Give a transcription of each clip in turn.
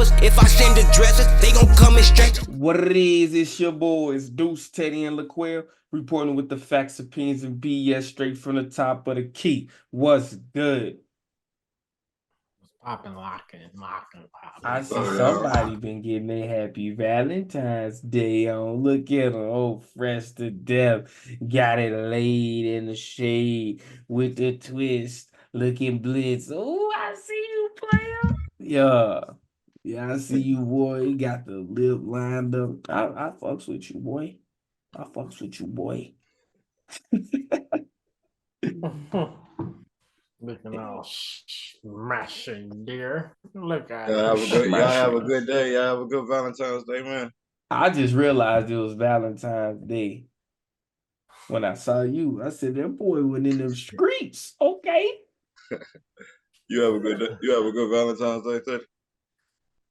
rappers. If I send the dressers, they gon' come and stretch. What it is, it's your boys, Deuce, Teddy, and LaQuell, reporting with the facts, opinions, and BS straight from the top of the key. What's good? Popping, locking. I see somebody been getting a happy Valentine's Day on. Look at them, oh, fresh to death. Got it laid in the shade with the twist, looking blitz. Oh, I see you, player. Yeah, I see you, boy. You got the lip lined up. I fucks with you, boy. I fucks with you, boy. Looking all smashing, dear. Look at Y'all it. have a good day. Y'all have a good Valentine's Day, man. I just realized it was Valentine's Day when I saw you. I said, that boy went in them streets. Okay. You have a good day. You have a good Valentine's Day, Teddy.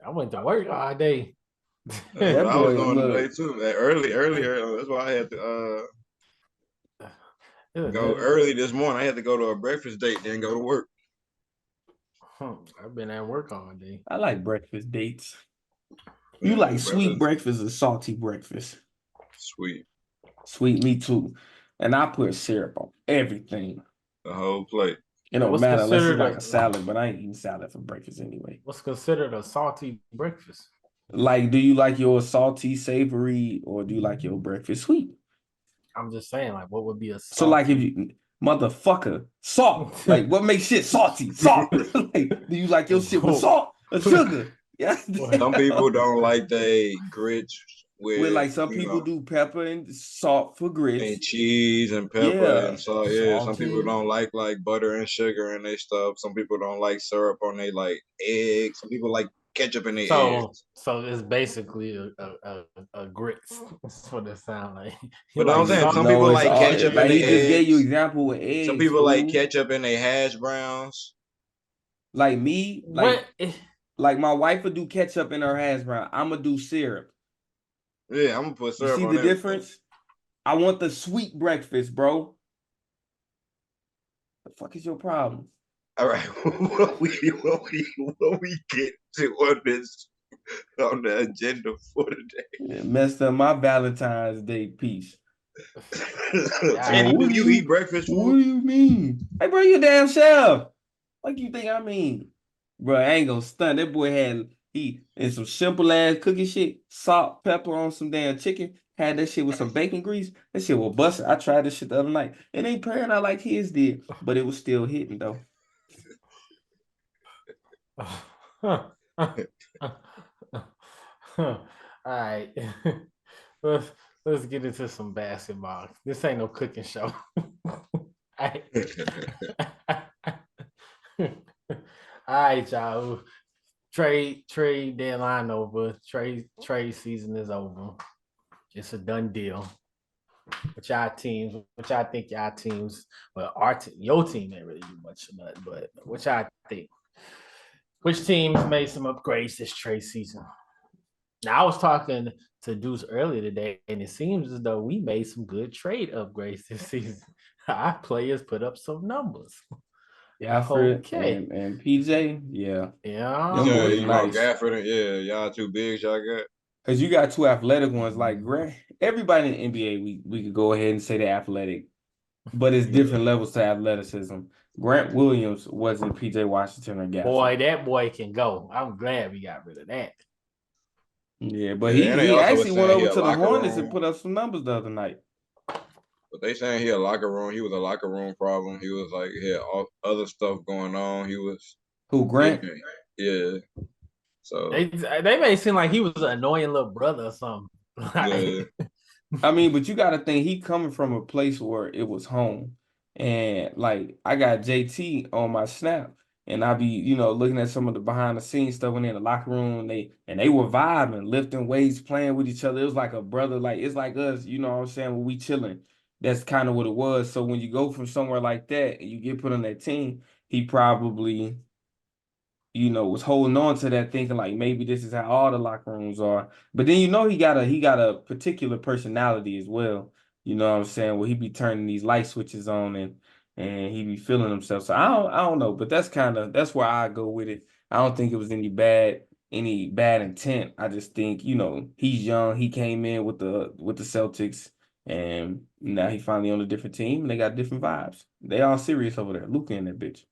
I went to work all day. That's That what I was boy, doing look. today too, man. Earlier. That's why I had to go early this morning. I had to go to a breakfast date, then go to work. I've been at work all day. I like breakfast dates. You like sweet breakfast or salty breakfast? Sweet. Sweet, me too. And I put syrup on everything. The whole plate. It don't matter unless it's like a salad, but I ain't eating salad for breakfast anyway. What's considered a salty breakfast? Like, do you like your salty, savory, or do you like your breakfast sweet? I'm just saying, like, what would be a salty? So, like, if you, motherfucker, salt. Like, what makes shit salty? Salt. Like, do you like your shit with salt or sugar? Yeah. Some people don't like they grits with like some people do pepper and salt for grits. And cheese and pepper and salt. Yeah, some people don't like butter and sugar and they stuff. Some people don't like syrup on they like eggs. Some people like ketchup in their eggs. So it's basically a grits. That's what it sounds like. But I'm saying some people like ketchup in their eggs. He just gave you example with eggs. Some people like ketchup in their hash browns. Like me, like my wife would do ketchup in her hash brown. I'm gonna do syrup. Yeah, I'm gonna put syrup on you see the difference? I want the sweet breakfast, bro. The fuck is your problem? All right, what we get to on the agenda for today? It messed up my Valentine's Day piece. And do you eat breakfast food? What do you mean? Hey, bro, you damn chef. What do you think I mean? Bro, I ain't gonna stunt. That boy had and some simple ass cooking shit, salt, pepper on some damn chicken. Had that shit with some bacon grease. That shit was busted. I tried this shit the other night. It ain't paying out like his did, but it was still hitting though. All right. Let's get into some basketball. This ain't no cooking show. All right, y'all. Trade deadline over. Trade season is over. It's a done deal. What y'all think y'all teams? Well, your team ain't really do much of that, but what y'all think? Which teams made some upgrades this trade season? Now, I was talking to Deuce earlier today, and it seems as though we made some good trade upgrades this season. Our players put up some numbers. Gafford and PJ, yeah. You nice. Gafford and y'all two bigs y'all got. Because you got two athletic ones like Grant. Everybody in the NBA, we could go ahead and say they're athletic, but it's different levels to athleticism. Grant Williams wasn't PJ Washington or Gafford. Boy, that boy can go. I'm glad we got rid of that. Yeah, but he actually went over to the Hornets and put up some numbers the other night. But they saying he was a locker room problem. He was like, he had all other stuff going on. He was Grant? Yeah. So they made it seem like he was an annoying little brother or something. Yeah. I mean, but you got to think he coming from a place where it was home, and like I got JT on my snap, and I be looking at some of the behind the scenes stuff when they in the locker room, and they were vibing, lifting weights, playing with each other. It was like a brother, like it's like us, you know what I'm saying? When we chilling, that's kind of what it was. So when you go from somewhere like that and you get put on that team, he probably was holding on to that, thinking like maybe this is how all the locker rooms are. But then he got a particular personality as well. You know what I'm saying? Where he be turning these light switches on and he be feeling himself. So I don't know, but that's where I go with it. I don't think it was any bad any bad intent. I just think, you know, he's young. He came in with the Celtics, and now he finally on a different team, and they got different vibes. They all serious over there. Luka in that bitch.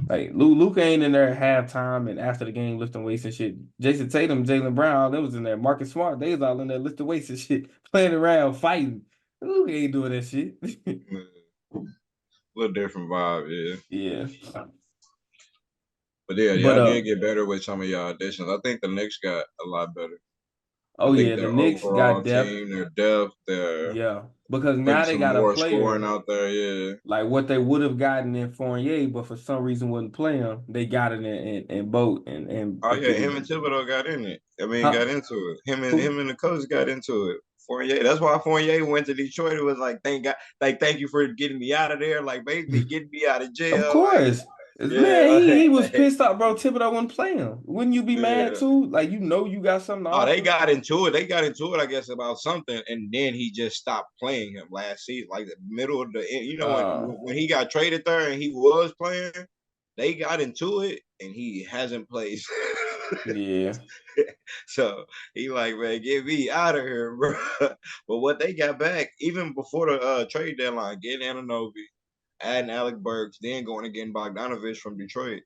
Like Luka ain't in there at halftime and after the game lifting weights and shit. Jason Tatum, Jaylen Brown, all them was in there. Marcus Smart, they was all in there lifting weights and shit, playing around, fighting. Luka ain't doing that shit. A little different vibe, Yeah. But yeah, But y'all did get better with some of y'all additions. I think the Knicks got a lot better. Oh I think yeah, the their Knicks got overall depth. team, their depth, their Yeah, because putting now they some got a more player scoring out there. Yeah, like what they would have gotten in Fournier, but for some reason wouldn't play him. They got it in Boat and oh I yeah, think him and Thibodeau got in it. I mean, huh? got into it. Him Who? and the coach got into it. Fournier. That's why Fournier went to Detroit. It was like, thank God, like thank you for getting me out of there. Like basically getting me out of Of jail. Like course. yeah, Man, he was pissed off, bro. Thibodeau wouldn't play him. Wouldn't you be mad yeah. too? Like you know you got something to Oh, they offer. got into it. They got into it, I guess, about something, and then he just stopped playing him last season, like the middle of the. You know, when he got traded there and he was playing, they got into it, and he hasn't played. Yeah. So he like, man, get me out of here, bro. But what they got back, even before the trade deadline, getting Anunoby, adding Alec Burks, then going and getting Bogdanovich from Detroit.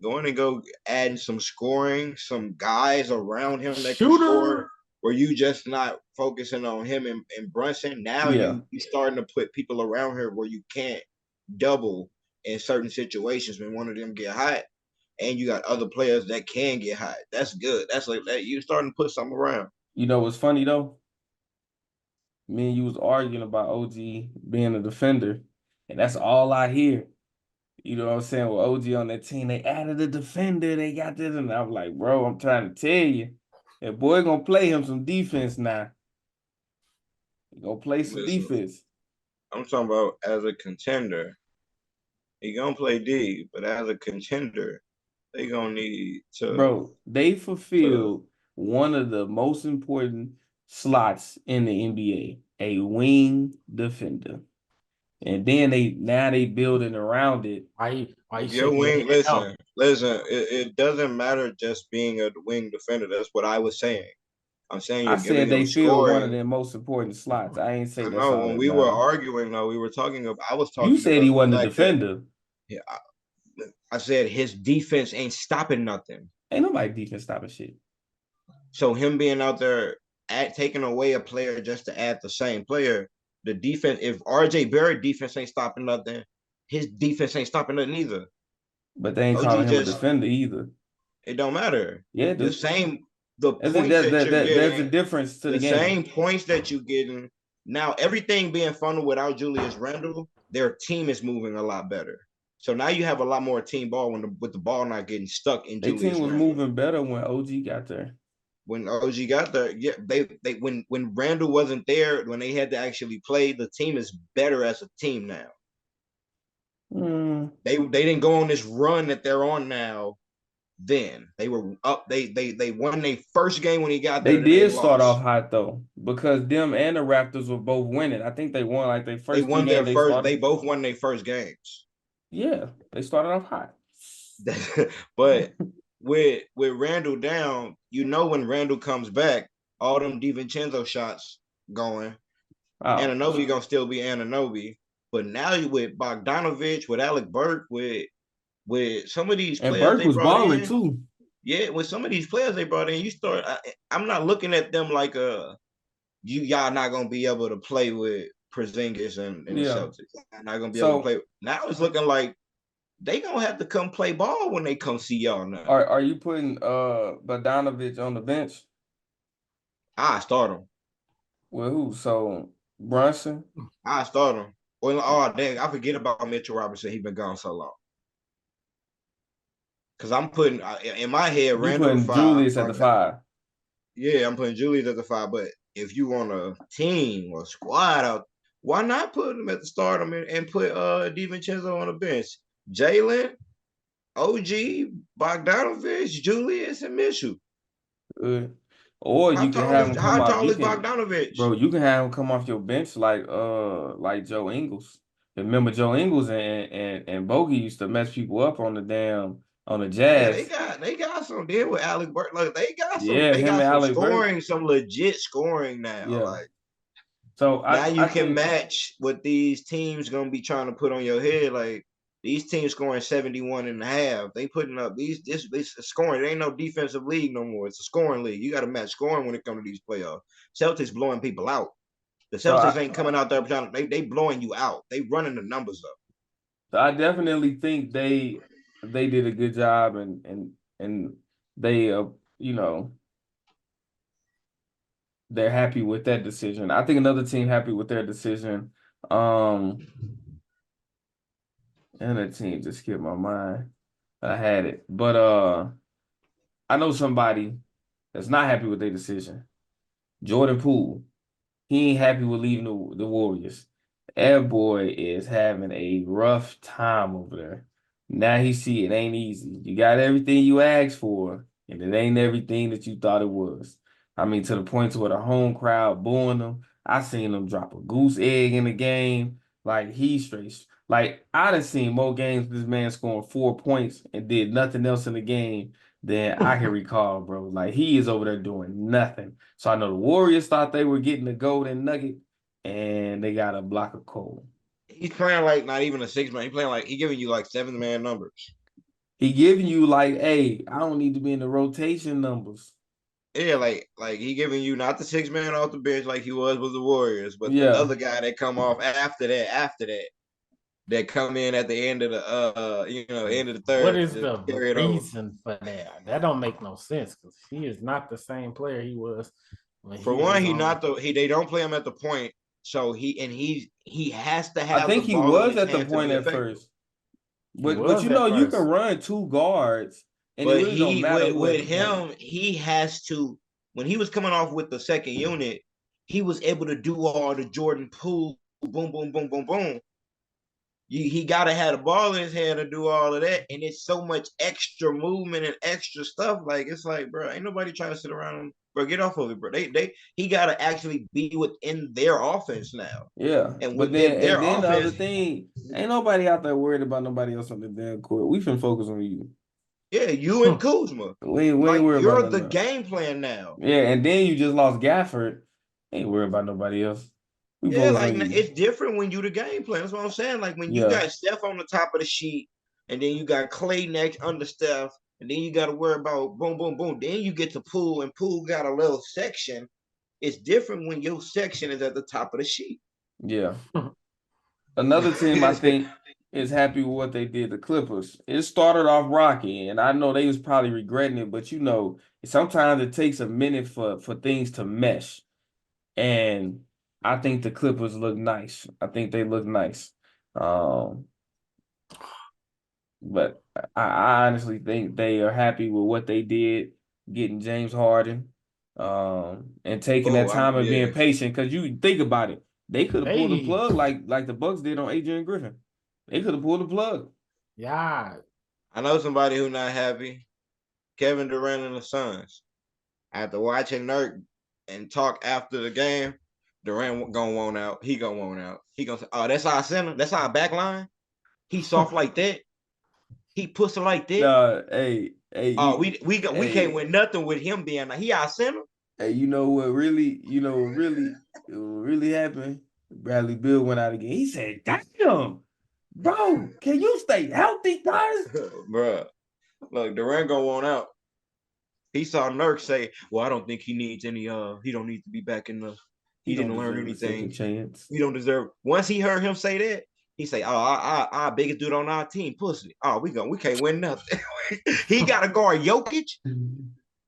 Going and go adding some scoring, some guys around him that can Shooter. score, where you just not focusing on him and Brunson. Now Yeah. you starting to put people around here where you can't double in certain situations when one of them get hot, and you got other players that can get hot. That's good. That's like that. You starting to put something around. You know what's funny though? Me and you was arguing about OG being a defender, and that's all I hear. You know what I'm saying? With OG on that team, they added a defender. They got this, and I'm like, bro, I'm trying to tell you, that boy gonna play him some defense now. He gonna play some Listen, defense. I'm talking about as a contender. He gonna play D, but as a contender, they gonna need Bro, they to fulfilled one of the most important slots in the NBA, a wing defender. And then they building around it. Why you if your shaking your wing, head no? listen, it doesn't matter just being a wing defender. That's what I was saying. I'm saying I you're said giving they them filled one of scoring. their most important slots. I ain't say I that's know all when that we were matter. arguing, though, we were talking about. I was You talking said he about the wasn't a fact that defender. yeah, I said his defense ain't stopping nothing. Ain't nobody defense stopping shit. So him being out there taking away a player just to add the same player, the defense. If RJ Barrett defense ain't stopping nothing, his defense ain't stopping nothing either. But they ain't OG calling him a just defender either. it don't matter. Yeah, The dude. same the There's a points that you're there's a getting, difference to the the game. same points that you're getting. Now everything being funneled without Julius Randle, their team is moving a lot better. So now you have a lot more team ball with the ball not getting stuck in Their team Julius was Randle. moving better when OG got there. When OG got there, yeah, they when Randle wasn't there, when they had to actually play, the team is better as a team now. They didn't go on this run that they're on now. Then they were up. They won their first game when he got They there. Then they did start off lost. hot though, because them and the Raptors were both winning. I think they won like their They first two won their games they first. started. They both won their first games. Yeah, they started off hot. But with Randall down, you know when Randall comes back, all them DiVincenzo shots going. Wow. Anunoby gonna still be Anunoby. But now you with Bogdanovich, with Alec Burke, with some of these And players Burke they was brought balling in, too. yeah, with some of these players they brought in, you start. I'm not looking at them like y'all not gonna be able to play with Porzingis and the Yeah. Celtics. You're not gonna be able to So play. Now it's looking like they gonna have to come play ball when they come see y'all now. are you putting Bogdanovich on the bench? I start him. With who? So Brunson? I start him. Well, oh dang, I forget about Mitchell Robinson. He been gone so long. Cause I'm putting in my head You Randall the putting five. Julius at the 5. Yeah, I'm putting Julius at the 5. But if you want a team or squad out, why not put him at the start and put DiVincenzo on the bench? Jalen, OG, Bogdanovich, Julius, and Mitchell. Or How you can tall have is him come how off. tall You is can, Bogdanovich? bro. You can have him come off your bench like Joe Ingles. Remember Joe Ingles and Bogey used to mess people up on on the Yeah, Jazz. they got some deal with Alec Burke. Like Yeah, they him and got some Alec Burks. scoring, some legit scoring now. Yeah. Like So now you I can think match what these teams gonna be trying to put on your head. Like these teams scoring 71 and a half. They putting up this scoring. It ain't no defensive league no more. It's a scoring league. You got to match scoring when it comes to these playoffs. Celtics blowing people out. The so Celtics ain't coming out there trying to, they blowing you out. They running the numbers up. I definitely think they did a good job and they you know they're happy with that decision. I think another team happy with their decision. And a team just skipped my mind. I had it. But I know somebody that's not happy with their decision. Jordan Poole. He ain't happy with leaving the Warriors. That boy is having a rough time over there. Now he see it ain't easy. You got everything you asked for, and it ain't everything that you thought it was. I mean, to the point to where the home crowd booing him. I seen him drop a goose egg in the game. Like he's straight. Like I done seen more games with this man scoring 4 points and did nothing else in the game than I can recall, bro. Like he is over there doing nothing. So I know the Warriors thought they were getting the golden nugget, and they got a block of coal. He's playing like not even a 6 man. He's playing like he giving you like 7 man numbers. He giving you like, hey, I don't need to be in the rotation numbers. Yeah, like he giving you not the 6 man off the bench like he was with the Warriors, but the Yeah. other guy that come off after that come in at the end of the end of the What third is to the carry it over. reason for that? That don't make no sense because he is not the same player he was when For he one, was he on. not the they don't play him at the point, so he has to I have the think he ball in was his at the hands to point be at effective. first. He But was you at know, you can first. run two guards, and it But really don't he matter who at with the point. him, he has to when he was coming off with the second unit, he was able to do all the Jordan Poole boom, boom, boom, boom, boom. He gotta have the ball in his hand to do all of that, and it's so much extra movement and extra stuff. Like it's like, bro, ain't nobody trying to sit around him. Bro, get off of it, bro. He gotta actually be within their offense now, Yeah. and But within then their and then the other offense, thing, ain't nobody out there worried about nobody else on the damn court. We finna focus on you. yeah, you and Kuzma, We ain't like worried about you're the nothing else. game plan now. Yeah, and then you just lost Gafford. Ain't worried about nobody else. We Yeah, focus like on you. it's different when you the game plan. That's what I'm saying. Like when you Yeah. got Steph on the top of the sheet, and then you got Clay next under Steph, and then you got to worry about boom, boom, boom. Then you get to Poole, and Poole got a little section. It's different when your section is at the top of the sheet. Yeah. Another team I think is happy with what they did, the Clippers. It started off rocky, and I know they was probably regretting it, but you know, sometimes it takes a minute for things to mesh. And I think the Clippers look nice. I think they look nice. Um, but I honestly think they are happy with what they did, getting James Harden, and taking that time and Yeah. being patient. Because you think about it, they could have pulled the Hey, plug like the Bucks did on Adrian Griffin. They could have pulled the plug. yeah, I know somebody who not happy. Kevin Durant and the Suns. After watching Nurk and talk after the game, Durant gonna want out. He gonna want out. He gonna say, "Oh, that's our center. That's our back line. He soft like that. He pussy like that. No, hey, Oh, you, we can't hey, win nothing with him being like he our center." hey, what really happened? Bradley Bill went out again. He said, "Damn, bro, can you stay healthy, guys?" Bruh. Look, Durant gonna want out. He saw Nurk say, "Well, I don't think he needs any. He don't need to be back in the. He He don't didn't learn deserve a second anything. chance. He don't deserve." Once he heard him say that, he say, "Oh, our biggest dude on our team, pussy. Oh, we can't win nothing." He got to guard Jokic.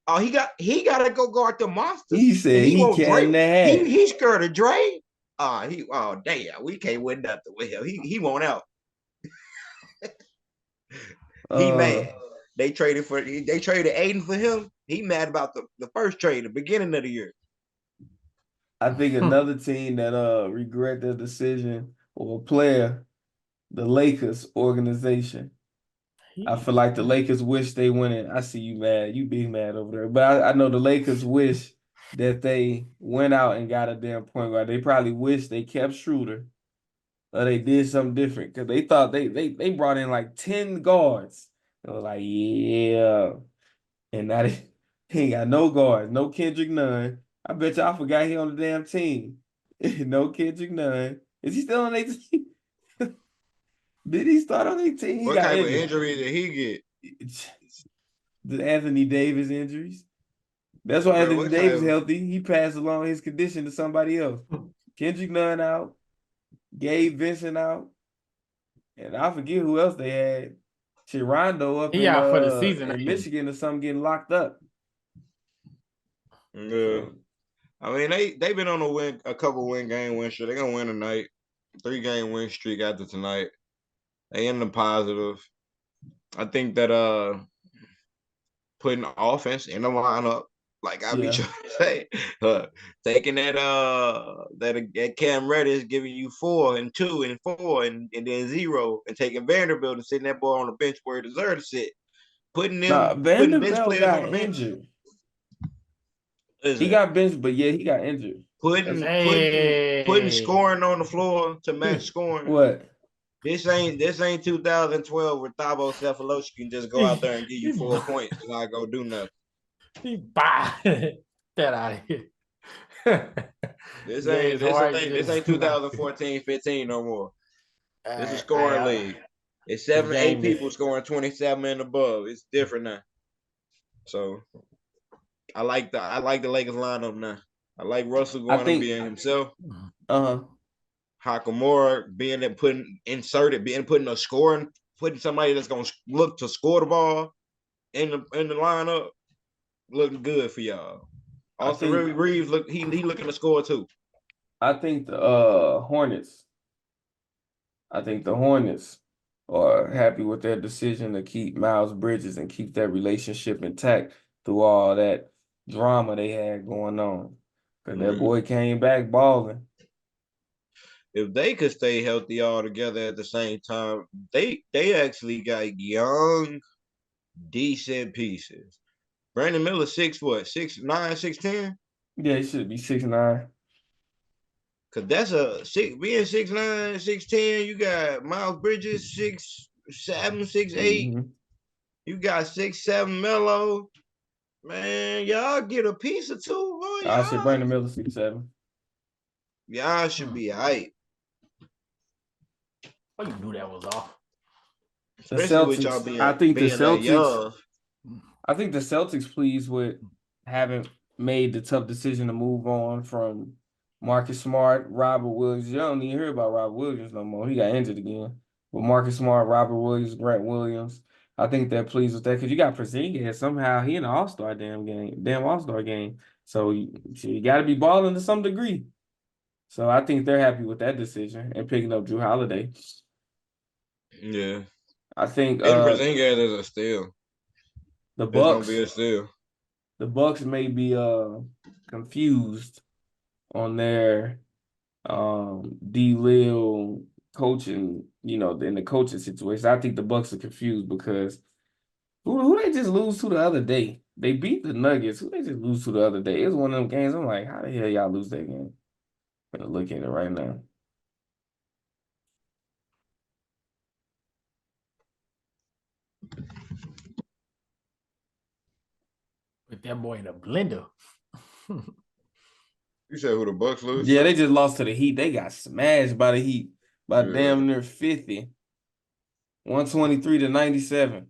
Oh, he got to go guard the monsters, He and said he he won't Dre. cannot. He's scared of Dre. Oh damn, we can't win nothing with him. He won't out. He Uh, mad. They traded Aiden for him. He mad about the first trade, the beginning of the year. I think another team that regret their decision or a player, the Lakers organization. I feel like the Lakers wish they went in. I see you mad. You big mad over there. But I know the Lakers wish that they went out and got a damn point guard. They probably wish they kept Schroeder or they did something different because they thought they brought in like 10 guards. It was like, yeah. And now he ain't got no guards, no Kendrick Nunn. I bet you I forgot he on the damn team. No Kendrick Nunn. Is he still on their team? Did he start on their team? He What got type of injured. injury did he get? The Anthony Davis injuries. That's why Bro, Anthony what type Davis of healthy. He passed along his condition to somebody else. Kendrick Nunn out, Gabe Vincent out, and I forget who else they had. Shit, Rondo up He out for the season, in ain't he? Michigan or something getting locked up. Yeah. So I mean, they been on a couple win streak. They're gonna win tonight. 3-game win streak after tonight. They in the positive. I think that putting offense in the lineup, like I be yeah. trying to say, taking that Cam Reddish giving you 4 and 2 and 4 and then 0, and taking Vanderbilt and sitting that boy on the bench where he deserves to sit. Putting Nah, bench Vanderbilt players on got the bench. injured. He Listen, got benched, but yeah, he got injured. putting Hey, scoring on the floor to match scoring. What? This ain't 2012 where Thabo Cephalosky can just go out there and give you 4 points and not go do nothing. bye. That out of here. This James ain't this Harden ain't this just ain't 2014-15 no more. This is I, scoring I, league. It's 7, 8 game is people scoring 27 and above. It's different now. So I like the Lakers lineup now. I like Russell I going and think being himself. uh Hakamura being there, putting somebody that's gonna look to score the ball in the lineup, looking good for y'all. I Austin think Reeves he looking to score too. I think the Hornets. I think the Hornets are happy with their decision to keep Miles Bridges and keep that relationship intact through all that drama they had going on. Cause that boy came back balling. If they could stay healthy all together at the same time, they actually got young, decent pieces. Brandon Miller 6'9", 6'10"? Yeah, he should be 6'9". Cause that's being 6'9", 6'10", you got Miles Bridges 6'7", 6'8". Mm-hmm. You got 6'7" Melo. Man, y'all get a piece or two, boy. I say Brandon Miller 6'7". Y'all should be hype. what you knew that was off. The Especially with y'all Celtics, being that young. I think the Celtics pleased with having made the tough decision to move on from Marcus Smart, Robert Williams. You don't even hear about Robert Williams no more. He got injured again. But Marcus Smart, Robert Williams, Grant Williams, I think they're pleased with that because you got Porzingis. Somehow he in the All-Star damn All-Star game. So you got to be balling to some degree. So I think they're happy with that decision and picking up Drew Holiday. Yeah. I think Getting Porzingis is a steal. the It's gonna Bucks. be a steal. The Bucks may be confused on their D Lil coaching, in the coaching situation. I think the Bucks are confused because who they just lose to the other day? They beat the Nuggets. Who they just lose to the other day? It was one of them games. I'm like, how the hell y'all lose that game? I'm gonna look at it right now. Put that boy in a blender. You said who the Bucks lose? Yeah, they just lost to the Heat. They got smashed by the Heat by damn near 50. 123-97.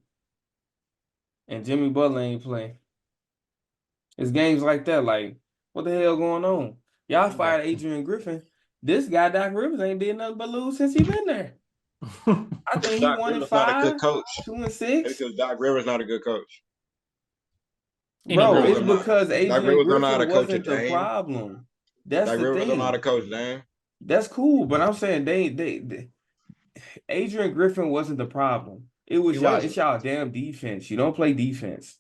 And Jimmy Butler ain't playing. It's games like that. Like, what the hell going on? Y'all fired Adrian Griffin. This guy, Doc Rivers, ain't did nothing but lose since he been there. I think he Doc 1-5, Rivers not a good coach. 2-6. Because Doc Rivers not a good coach. Bro, Anyway, it's because Doc Adrian Rivers don't know how Griffin to coach a wasn't the game. problem. That's Doc the Rivers don't know how to thing. coach game. That's cool, but I'm saying they Adrian Griffin wasn't the problem. It was He y'all. wasn't. It's y'all damn defense. You don't play defense.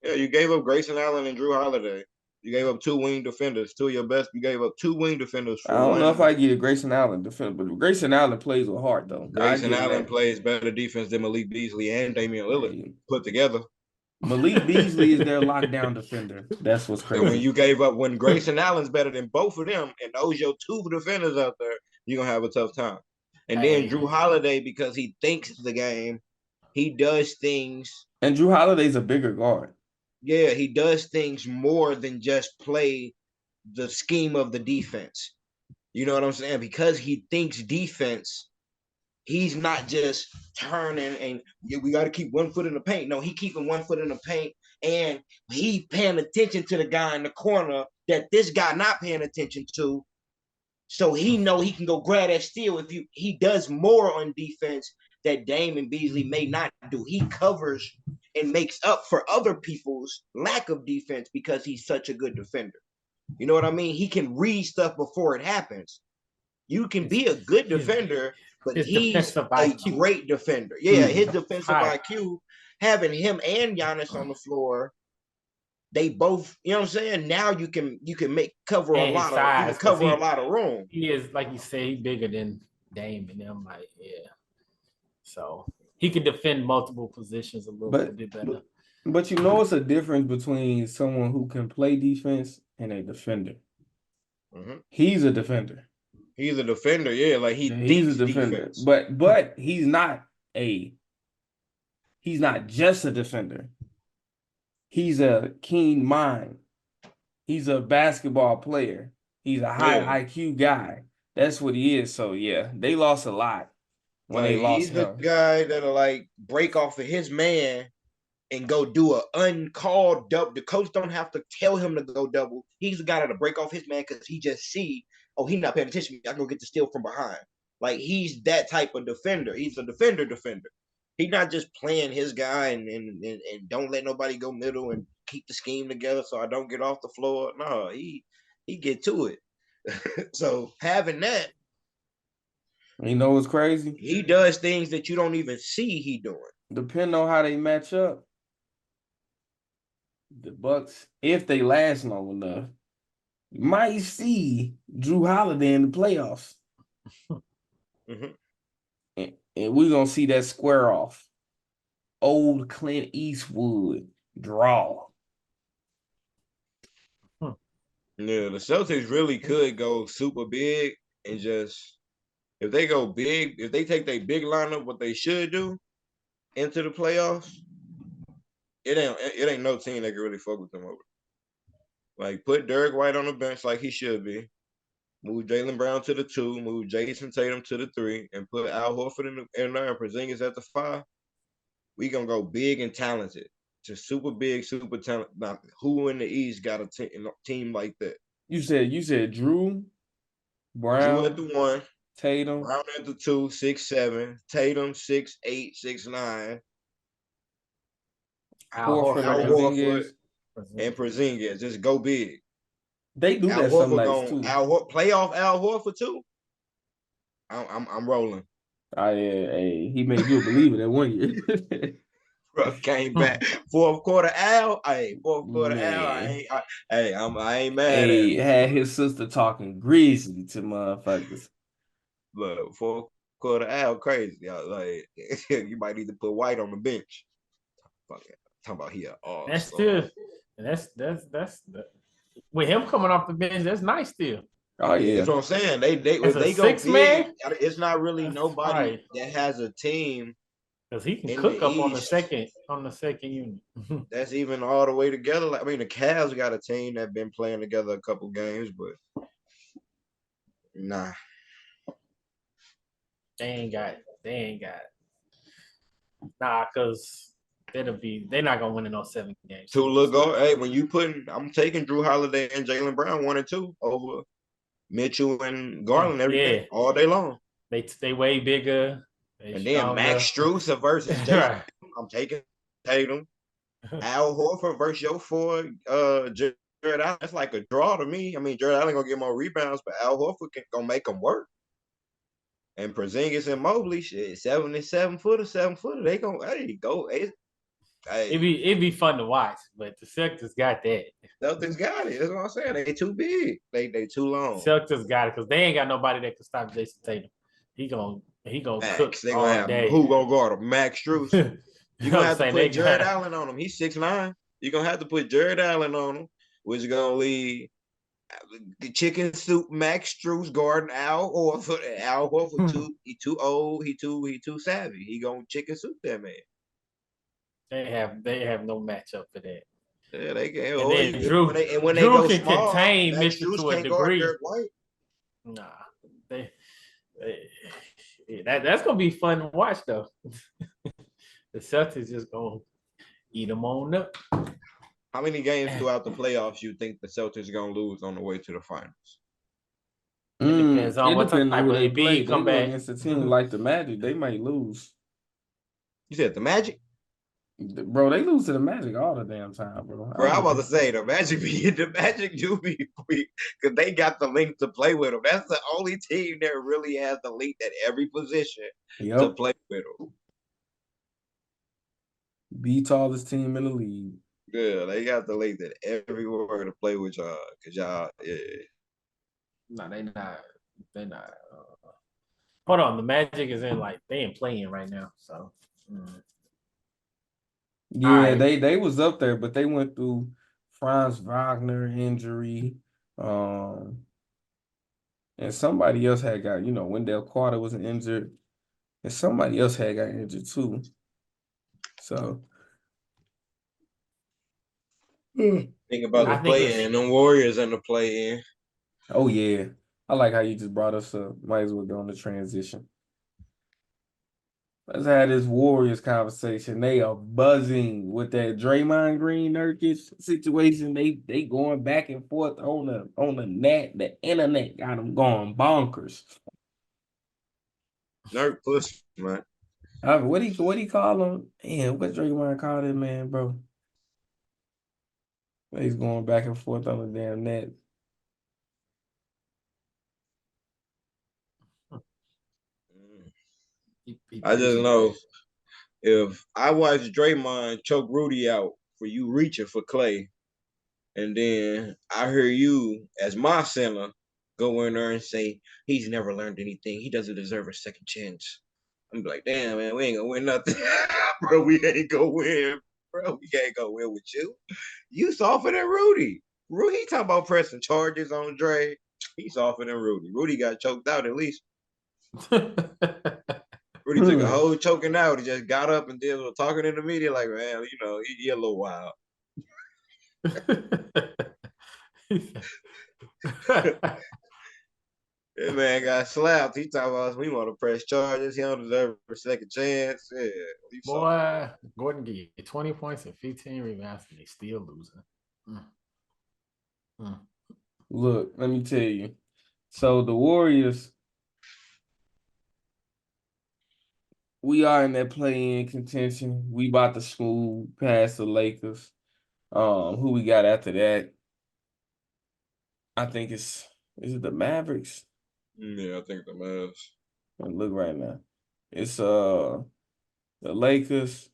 Yeah, you gave up Grayson Allen and Drew Holiday. You gave up 2 wing defenders, 2 of your best. You gave up 2 wing defenders I for don't know if I one. give Grayson Allen defense, but Grayson Allen plays with heart though. I Grayson give him Allen that. plays better defense than Malik Beasley and Damian Lillard Hey, put together. Malik Beasley is their lockdown defender. That's what's And when crazy. you gave up, when Grayson Allen's better than both of them, and those your 2 defenders out there, you're gonna have a tough time. And then hey, Drew Holiday, because he thinks the game, he does things. And Drew Holiday's a bigger guard. Yeah, he does things more than just play the scheme of the defense. You know what I'm saying? Because he thinks defense, he's not just turning and we got to keep one foot in the paint. No, he keeping one foot in the paint and he paying attention to the guy in the corner that this guy not paying attention to. So he know he can go grab that steal. He does more on defense that Dame and Beasley may not do. He covers and makes up for other people's lack of defense because he's such a good defender. You know what I mean? He can read stuff before it happens. You can be a good defender, but he's a great defender. Yeah, his defensive IQ, having him and Giannis on the floor, they both, you know what I'm saying? Now you can cover a lot of room. He is, like you say, he's bigger than Dame, and I'm like, yeah. So he can defend multiple positions a little bit better. But you know, it's a difference between someone who can play defense and a defender. Mm-hmm. He's a defender. He's a defender, yeah. Like he's a defender, defense. But he's not just a defender. He's a keen mind. He's a basketball player. He's a high IQ guy. That's what he is. So yeah, they lost a lot when they lost him. He's the guy that'll like break off of his man and go do a uncalled double. The coach don't have to tell him to go double. He's the guy that'll break off his man because he just see, oh, he's not paying attention. I go get the steal from behind. Like he's that type of defender. He's a defender. He's not just playing his guy and don't let nobody go middle and keep the scheme together so I don't get off the floor. No, he get to it. So having that, you know what's crazy? He does things that you don't even see he doing. Depending on how they match up, the Bucks, if they last long enough, might see Drew Holiday in the playoffs. Mm-hmm. And we're going to see that square off. Old Clint Eastwood draw. Yeah, the Celtics really could go super big and just, if they go big, if they take their big lineup, what they should do into the playoffs, it ain't no team that can really fuck with them over. Like, put Derek White on the bench like he should be. Move Jaylen Brown to the 2, move Jason Tatum to the 3, and put Al Horford in there and Porzingis at the 5. We gonna go big and talented. Just super big, super talented. Now, who in the East got a team like that? You said Drew, Brown, Drew at the 1, Tatum, Brown at the 2, 6'7", Tatum 6'8", 6'9", Horford and Porzingis. Just go big. They do that some nights too. Playoff Al Horford too. I'm rolling. He made you a believer that 1 year. Bro, came back fourth quarter Al. I ain't mad at him. Had his sister talking greasy to motherfuckers. Look, fourth quarter Al crazy. Like you might need to put White on the bench. Fuck it. Talking about here. That's still. That's with him coming off the bench. That's nice still. Oh yeah, that's what I'm saying. They go big. Man? It's not really nobody that has a team because he can cook up on the second unit. That's even all the way together. Like, I mean, the Cavs got a team that been playing together a couple games, but nah, they ain't got. Nah, because. They're not gonna win in those 7 games. Two look go. Hey, when you I'm taking Drew Holiday and Jaylen Brown 1 and 2 over Mitchell and Garland every day, all day long. They way bigger. And then Max Strus versus Jason. I'm taking Tatum. Al Horford versus your 4, Jared Allen. That's like a draw to me. I mean, Jared Allen gonna get more rebounds, but Al Horford gonna make them work. And Porzingis and Mobley, shit, 7-footer. They gonna go. It'd be fun to watch, but the Celtics got that. Celtics got it. That's what I'm saying. They too big. They too long. Celtics got it because they ain't got nobody that can stop Jason Tatum. He gonna cook all day. Who gonna guard him? Max Strus. You gonna have to put Jared Allen on him. He's 6'9". You're gonna have to put Jared Allen on him, which is gonna leave the chicken soup Max Strus guarding Al Horford. Al Horford he too old. He too savvy. He gonna chicken soup that man. They have no matchup for that. Yeah, they can. And then When they Drew go can small, contain Max Mister Strus to a can't guard degree. Derek White. Nah, that's gonna be fun to watch though. The Celtics just gonna eat them on up. How many games throughout the playoffs you think the Celtics are gonna lose on the way to the finals? It depends on It what depends on type who of they play. Embiid They come go back. against a team like the Magic, they might lose. You said the Magic? Bro, they lose to the Magic all the damn time, bro. Bro, I'm about to say the Magic do be because they got the length to play with them. That's the only team that really has the length at every position to Yep. play with them. The tallest team in the league. Yeah, they got the length at everywhere to play with y'all. Cause y'all, yeah. No, they not. They not. Hold on, the Magic is in they ain't playing right now. So Yeah, right. they was up there, but they went through Franz Wagner injury. And somebody else had got, Wendell Carter was injured. And somebody else had got injured too. So Think about the play in, the Warriors and the play in. Oh yeah. I like how you just brought us up. Might as well go on the transition. Let's have this Warriors conversation. They are buzzing with that Draymond Green Nurkic situation. They going back and forth on the net. The internet got them going bonkers. Nurk push, man. What he call him? Man, what Draymond called him, man, bro? He's going back and forth on the damn net. I just know if I watch Draymond choke Rudy out for you reaching for Clay, and then I hear you as my center go in there and say he's never learned anything, he doesn't deserve a second chance. I'm like, damn, man, we ain't gonna win nothing. Bro, we ain't gonna win. Bro, we ain't gonna win with you. You softer than Rudy. Rudy talking about pressing charges on Dre. He's softer than Rudy. Rudy got choked out at least. Rudy took a whole choking out. He just got up and did a talking in the media like, man, he a little wild. That man got slapped. He talking about we want to press charges. He don't deserve a second chance. Yeah, boy, Gordon get 20 points and 15 rebounds, and they still losing. Look, let me tell you. So the Warriors, we are in that play-in contention. We about to smooth past the Lakers. Who we got after that? I think is it the Mavericks? Yeah, I think the Mavs. Look right now. It's the Lakers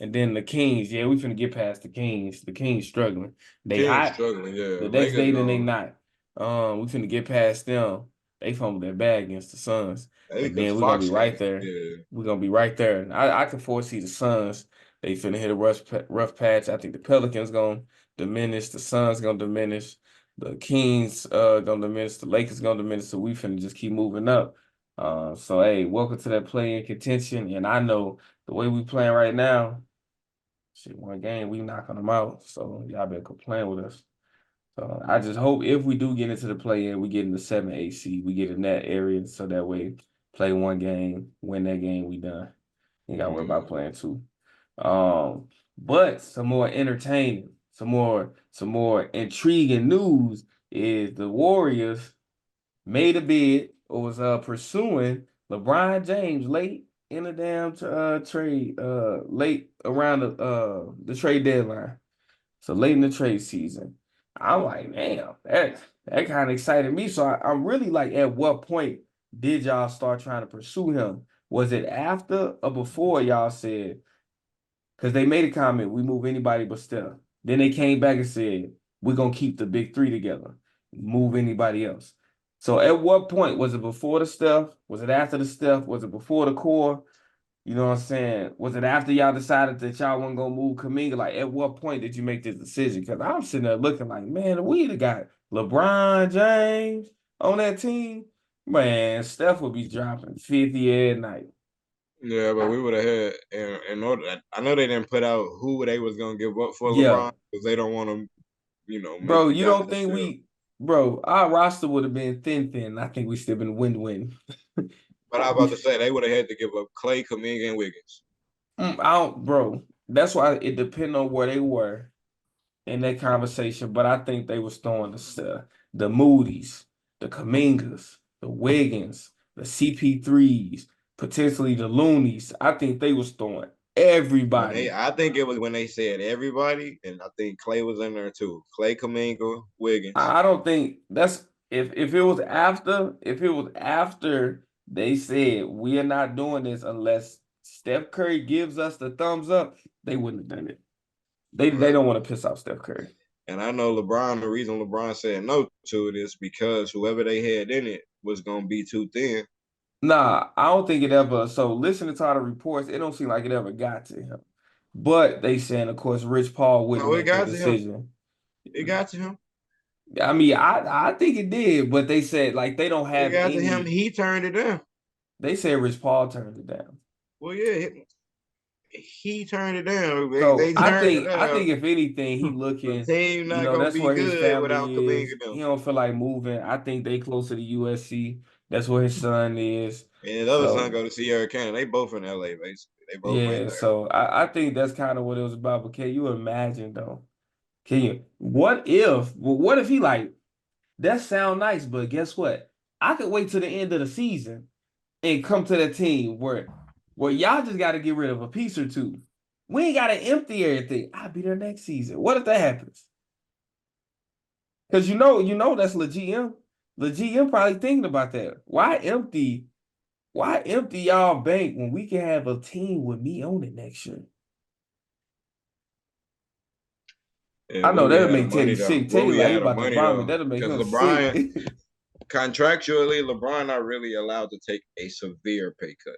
and then the Kings. Yeah, we finna get past the Kings. The Kings struggling. They hot. Struggling, yeah. The next day, then they not. We finna get past them. They fumbled their bag against the Suns. And then we're gonna be right there. Yeah. We're gonna be right there. And I can foresee the Suns. They finna hit a rough patch. I think the Pelicans gonna diminish. The Suns gonna diminish. The Kings gonna diminish. The Lakers gonna diminish. So we finna just keep moving up. So hey, welcome to that play-in contention. And I know the way we playing right now, shit, one game we knocking them out. So y'all better quit playing with us. So I just hope if we do get into the play-in, we get in the 7-8 seed, we get in that area, so that way play one game, win that game, we done. You got to worry about playing two. But some more entertaining, some more intriguing news is the Warriors made a bid or was pursuing LeBron James late in the damn trade, late around the trade deadline. So late in the trade season. I'm like, damn, that kind of excited me. So I'm really like, at what point did y'all start trying to pursue him? Was it after or before y'all said, because they made a comment, we move anybody but Steph. Then they came back and said, we're going to keep the big three together, move anybody else. So at what point, was it before the Steph? Was it after the Steph? Was it before the core? You know what I'm saying? Was it after y'all decided that y'all wasn't gonna move Kuminga? Like, at what point did you make this decision? Because I'm sitting there looking like, man, we either got LeBron James on that team, man, Steph would be dropping 50 every night. Yeah, but we would have had in order. I know they didn't put out who they was gonna give up for Yeah, LeBron because they don't want to, make bro. the You guy don't think sell. bro? Our roster would have been thin. I think we still been win-win. But I was about to say they would have had to give up Clay, Kuminga, and Wiggins. I don't, bro. That's why it depends on where they were in that conversation. But I think they was throwing the Moody's, the Kamingas, the Wiggins, the CP3s, potentially the Loonies. I think they was throwing everybody. I think it was when they said everybody, and I think Clay was in there too. Clay, Kuminga, Wiggins. I don't think that's if it was after they said we are not doing this unless Steph Curry gives us the thumbs up, they wouldn't have done it. They don't want to piss off Steph Curry. And I know LeBron. The reason LeBron said no to it is because whoever they had in it was gonna be too thin. Nah, I don't think it ever. So listening to all the reports, it don't seem like it ever got to him. But they saying, of course, Rich Paul wouldn't No, it make that got to him. decision. It got to him. I mean, I think it did, but they said like they don't It have got to him. any. He turned it down. They said Rich Paul turned it down. Well, yeah, he turned it down. They So turned it I down. think if anything, he The looking, team not gonna that's be where his good without family Kuminga is. them. He don't feel like moving. I think they closer to USC. That's where his son is. And his other son So go to Sierra Canyon. They both in LA, basically. They both ain't yeah, there. so I think that's kind of what it was about. But can you imagine though? Can you? What if he like that sound nice, but guess what? I could wait till the end of the season and come to the team where y'all just got to get rid of a piece or two. We ain't got to empty everything. I'll be there next season. What if that happens? Because that's the GM. The GM probably thinking about that. Why empty? Why empty y'all bank when we can have a team with me on it next year? Yeah, I will know we that'll have the make Teddy money though? sick. Will Teddy we like he have the about to money vomit. though? That'll make Because him sick. LeBron, contractually, LeBron not really allowed to take a severe pay cut.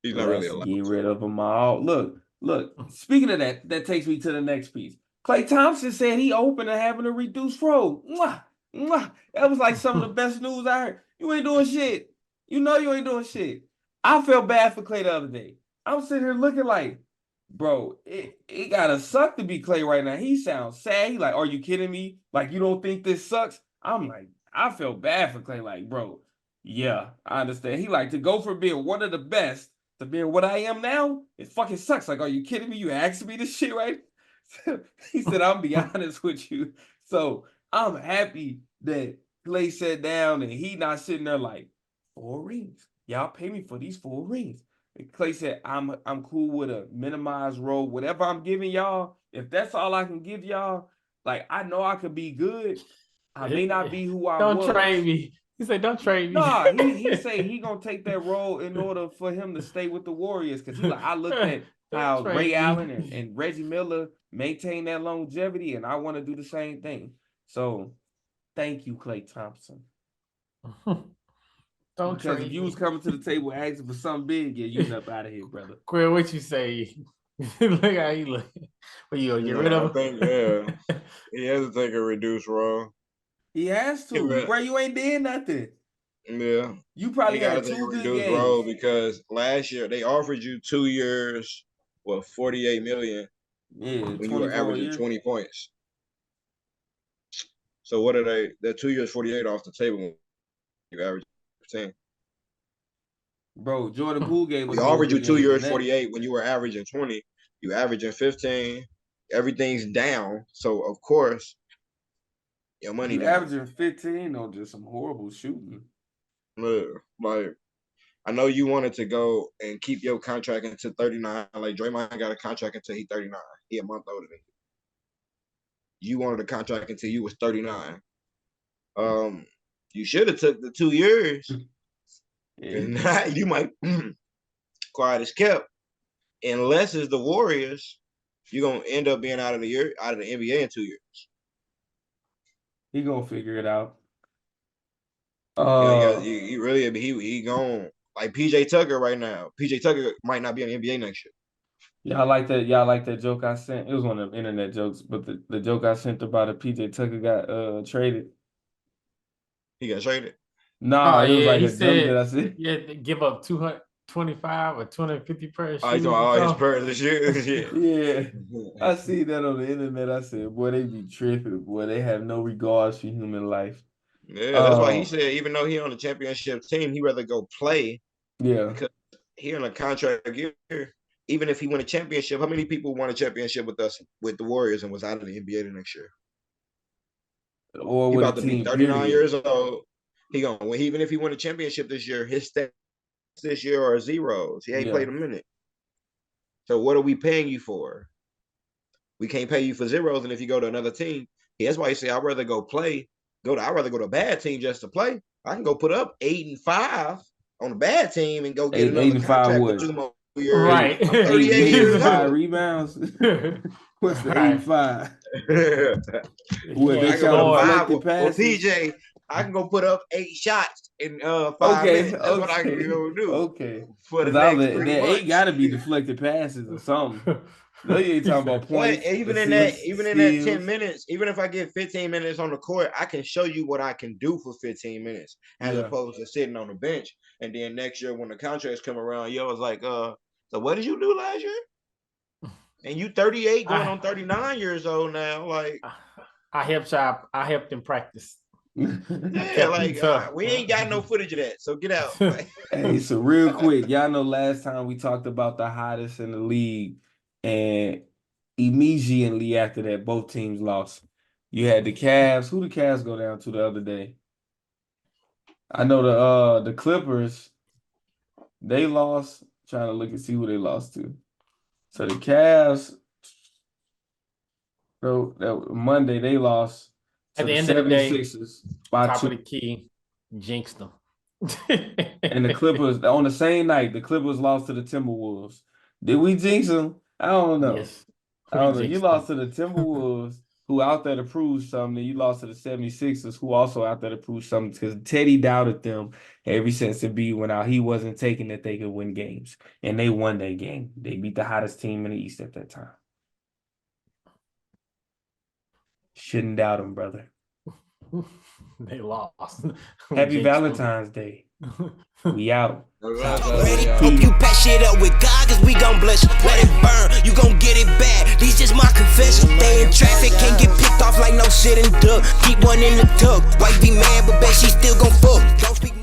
He's not really Let's allowed get to. rid of them all. Look. Speaking of that, that takes me to the next piece. Klay Thompson said he open to having a reduced role. Mwah, mwah. That was like some of the best news I heard. You ain't doing shit. You know you ain't doing shit. I felt bad for Klay the other day. I'm sitting here looking like, bro, it gotta suck to be Klay right now. He sounds sad. He like, are you kidding me? Like, you don't think this sucks? I'm like, I felt bad for Klay. Like, bro, yeah, I understand. He like to go from being one of the best to being what I am now, it fucking sucks. Like, are you kidding me? You asked me this shit, right? He said, I'll be honest with you. So I'm happy that Clay sat down and he not sitting there like, 4 rings. Y'all pay me for these 4 rings. And Clay said, I'm cool with a minimized role. Whatever I'm giving y'all, if that's all I can give y'all, like I know I could be good. I may not be who I Don't trade was. me. He said, "Don't trade me." Nah, he say he gonna take that role in order for him to stay with the Warriors. Cause he like I looked at Don't how Ray trade Allen me. and Reggie Miller maintain that longevity, and I want to do the same thing. So thank you, Klay Thompson. Don't Because if trade you me. was coming to the table asking for something big, yeah, you was up out of here, brother. Quinn, what you say? Look how he look. Well, you gonna get rid I of think him? he has to take a reduced role. He has to, bro. You ain't did nothing. Yeah, You he probably got to had take a 2 good reduced role games. because last year they offered you 2 years, 48 million Yeah, when you were 24 a averaging year. 20 points. So what are they? They're 2 years, 48 off the table when you average 10. Bro, Jordan Poole gave us We more offered you good two games than years, that. 48 when you were averaging 20. You averaging 15. Everything's down. So of course your money You down. averaging 15 on just some horrible shooting. Like I know you wanted to go and keep your contract until 39. Like Draymond got a contract until he's 39. He a month older than you. You wanted a contract until you was 39. You should have took the 2 years. Yeah. Cause now you might quiet as kept. Unless it's the Warriors, you're gonna end up being out of the NBA in 2 years. He gonna figure it out. He really he gone like PJ Tucker right now. PJ Tucker might not be in the NBA next year. Y'all like that? Y'all like that joke I sent? It was one of the internet jokes, but the joke I sent about a PJ Tucker got traded. He got traded. Nah, it was like he a dummy said that I said. you had to give up 225 or 250 pair of shoes. I thought all his pairs of shoes. Yeah. I see that on the internet. I said, boy, they be tripping. Boy, they have no regards for human life. Yeah, that's why he said even though he on the championship team, he rather go play Yeah. because he on a contract year. Even if he win a championship, how many people won a championship with us with the Warriors and was out of the NBA the next year? Or He with a about to be team, 39 period. years old. He gonna win. Even if he win a championship this year, his stats this year are zeros. He ain't Yeah. played a minute. So what are we paying you for? We can't pay you for zeros, and if you go to another team, that's why you say I'd rather go play. I'd rather go to a bad team just to play. I can go put up 8 and 5 on a bad team and go get Eight another and five contract what? for 2 more years. Right. I'm 38 Eight and years 5 old. rebounds. What's the 8 Right. and 5? What they count count Lord. deflected Well, passes? PJ, I can go put up 8 shots in 5 Okay, minutes. That's what I can go do okay. for the Because next 3 that 8 months. got to be deflected passes or something. No, you ain't talking about But points. even in that 10 minutes, even if I get 15 minutes on the court, I can show you what I can do for 15 minutes as opposed to sitting on the bench. And then next year when the contracts come around, yo was like, so what did you do last year? And you 38 going on 39 years old now. Like I helped him practice. yeah, like we ain't got no footage of that. So get out. Hey, so real quick, y'all know last time we talked about the hottest in the league, and immediately after that, both teams lost. You had the Cavs. Who the Cavs go down to the other day? I know the Clippers. They lost. Trying to look and see who they lost to. So the Cavs. So that Monday they lost to At the the end of the day, 76ers by top 2. of the key, jinxed them. And the Clippers on the same night, the Clippers lost to the Timberwolves. Did we jinx them? I don't know. Yes. I don't know. We You jinxed lost them. to the Timberwolves, who out there to prove something. And you lost to the 76ers, who also out there to prove something. Because Teddy doubted them ever since the B went out. He wasn't taking that they could win games. And they won that game. They beat the hottest team in the East at that time. Shouldn't doubt them, brother. They lost. Happy Valentine's Day. We out. Ready? Hope you pack shit up with God, cause we gon' bless you. Let it burn, you gon' get it back. These just my confession. Stay in traffic, can't get picked off like no shit and duck. Keep one in the tuck. Wife be mad, but bet she still gon' fuck. Don't speak